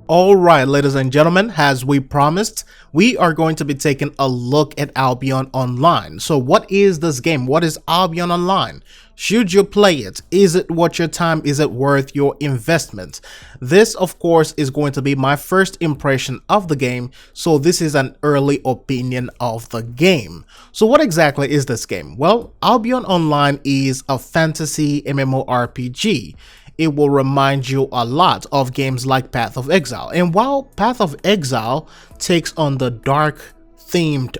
Alright, ladies and gentlemen, as we promised, we are going to be taking a look at Albion Online. So what is this game? What is Albion Online? Should you play it? Is it worth your time? Is it worth your investment? This, of course, is going to be my first impression of the game, so this is an early opinion of the game. So what exactly is this game? Well, Albion Online is a fantasy MMORPG. It will remind you a lot of games like Path of Exile. And while Path of Exile takes on the dark themed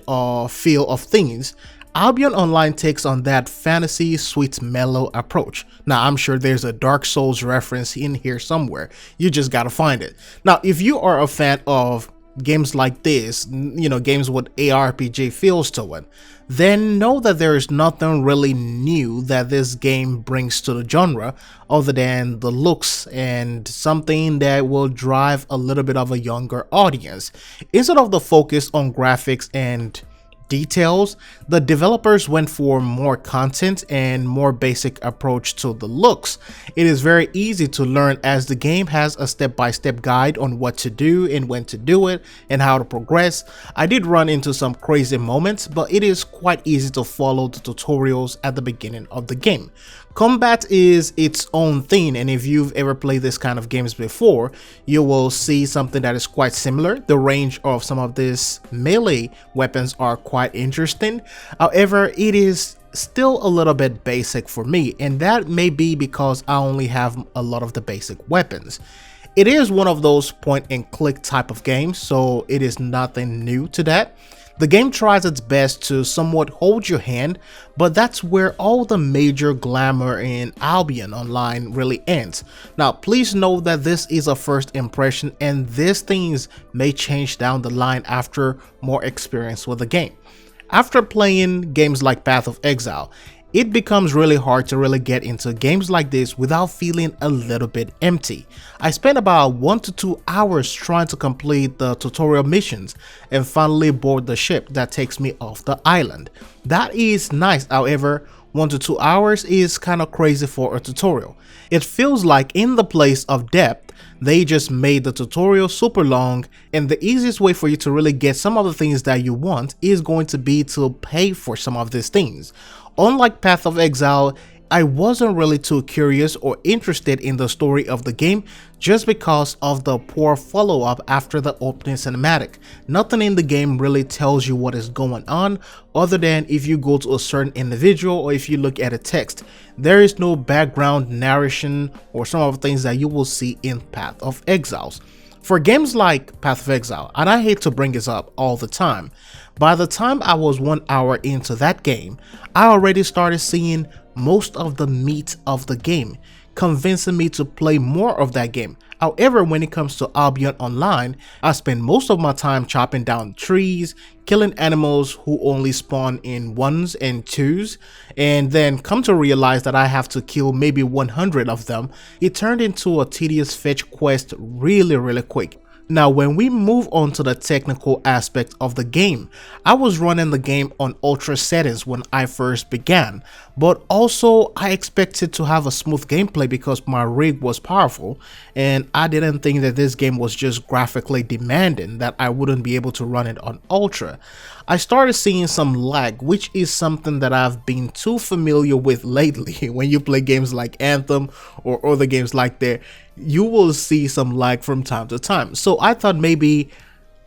feel of things, Albion Online takes on that fantasy, sweet, mellow approach. Now, I'm sure there's a Dark Souls reference in here somewhere. You just gotta find it. Now, if you are a fan of games like this, games with ARPG feels to it, then know that there is nothing really new that this game brings to the genre other than the looks and something that will drive a little bit of a younger audience. Instead of the focus on graphics and details, the developers went for more content and more basic approach to the looks. It is very easy to learn as the game has a step-by-step guide on what to do and when to do it and how to progress. I did run into some crazy moments, but it is quite easy to follow the tutorials at the beginning of the game. Combat is its own thing, and if you've ever played this kind of games before, you will see something that is quite similar. The range of some of these melee weapons are quite interesting. However, it is still a little bit basic for me, and that may be because I only have a lot of the basic weapons. It is one of those point and click type of games, so it is nothing new to that. The game tries its best to somewhat hold your hand, but that's where all the major glamour in Albion Online really ends. Now, please know that this is a first impression and these things may change down the line after more experience with the game. After playing games like Path of Exile, it becomes really hard to really get into games like this without feeling a little bit empty. I spent about 1 to 2 hours trying to complete the tutorial missions and finally board the ship that takes me off the island. That is nice, however, 1 to 2 hours is kind of crazy for a tutorial. It feels like in the place of depth, they just made the tutorial super long, and the easiest way for you to really get some of the things that you want is going to be to pay for some of these things. Unlike Path of Exile, I wasn't really too curious or interested in the story of the game just because of the poor follow-up after the opening cinematic. Nothing in the game really tells you what is going on other than if you go to a certain individual or if you look at a text. There is no background narration or some of the things that you will see in Path of Exiles. For games like Path of Exile, and I hate to bring this up all the time, by the time I was 1 hour into that game, I already started seeing most of the meat of the game, convincing me to play more of that game. However, when it comes to Albion Online, I spend most of my time chopping down trees, killing animals who only spawn in 1s and 2s, and then come to realize that I have to kill maybe 100 of them. It turned into a tedious fetch quest really quick. Now, when we move on to the technical aspect of the game, I was running the game on ultra settings when I first began, but also I expected to have a smooth gameplay because my rig was powerful, and I didn't think that this game was just graphically demanding that I wouldn't be able to run it on ultra. I started seeing some lag, which is something that I've been too familiar with lately. When you play games like Anthem or other games like that, you will see some lag from time to time. So I thought maybe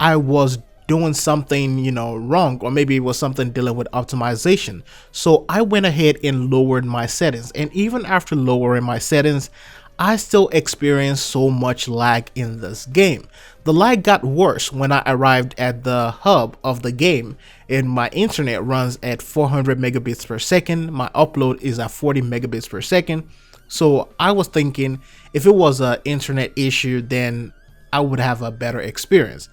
I was doing something, wrong, or maybe it was something dealing with optimization. So I went ahead and lowered my settings, and even after lowering my settings, I still experienced so much lag in this game. The lag got worse when I arrived at the hub of the game, and my internet runs at 400 megabits per second. My upload is at 40 megabits per second. So I was thinking if it was an internet issue, then I would have a better experience.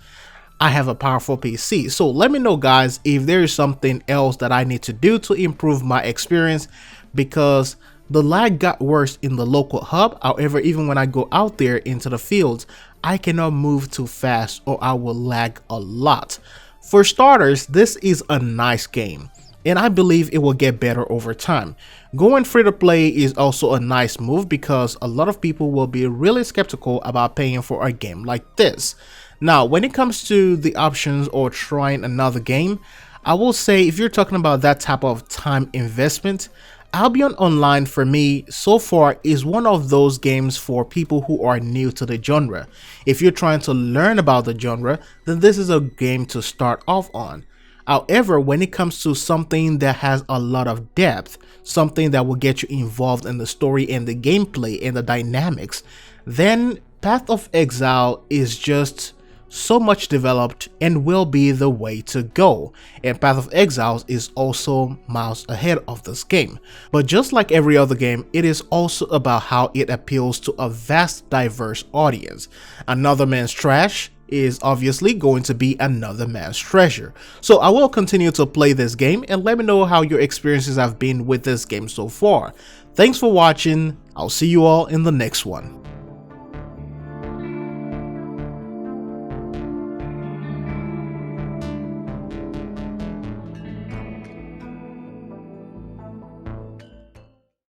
I have a powerful PC, so let me know, guys, if there is something else that I need to do to improve my experience, because the lag got worse in the local hub. However, even when I go out there into the fields, I cannot move too fast or I will lag a lot. For starters, this is a nice game. and I believe it will get better over time. Going free to play is also a nice move because a lot of people will be really skeptical about paying for a game like this. Now, when it comes to the options or trying another game, I will say if you're talking about that type of time investment, Albion Online for me so far is one of those games for people who are new to the genre. If you're trying to learn about the genre, then this is a game to start off on. However, when it comes to something that has a lot of depth, something that will get you involved in the story and the gameplay and the dynamics, then Path of Exile is just so much developed and will be the way to go, and Path of Exiles is also miles ahead of this game. But just like every other game, it is also about how it appeals to a vast diverse audience. Another man's trash is obviously going to be another man's treasure. So I will continue to play this game and let me know how your experiences have been with this game so far. Thanks for watching, I'll see you all in the next one.